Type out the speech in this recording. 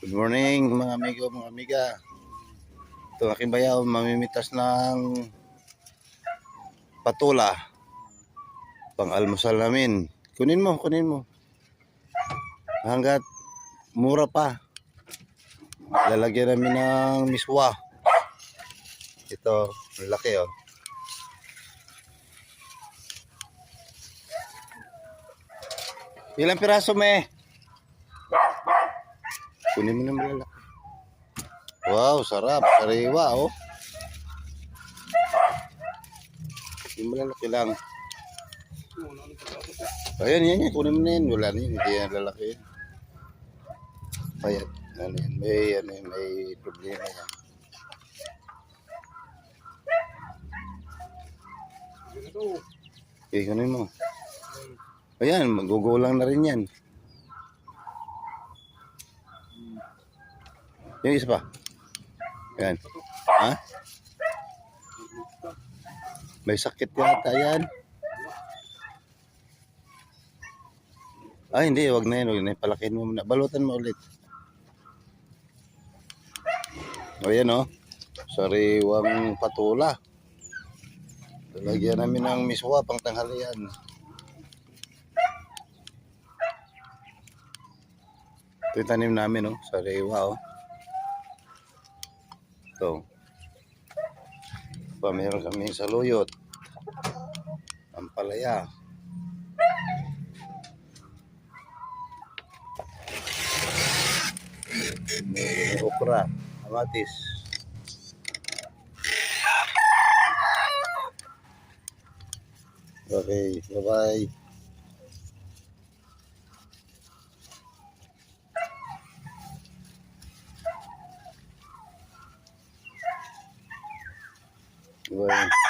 Good morning mga amigo, mga amiga. Ito aking bayaw, mamimitas ng patula pang almusal namin. Kunin mo. Hanggat mura pa. Lalagyan namin ng miswa. Ito, laki oh. Ilang piraso me? Kunin mo na malalaki. Wow, sarap. Sariwa oh. Yung malalaki lang. Ayan, yan. Kunin mo na yan. Wala na yun. Hindi yan lalaki. Ayan. May problema yan. Okay, kunin mo. Ayan, magugulang na rin yan. Yung isa pa. Ayan. Ha? May sakit yata yan. Ay, hindi. Wag na yan. Palakin mo muna. Balutan mo ulit. O yan o. Sariwang patula. Lalagyan namin ng miswa pang tanghalian. Ito yung tanim namin o. Sariwa o. Ito. Pa, meron kami saluyot. Ampalaya. May okra. Kamatis. Okay, bye-bye. Bye.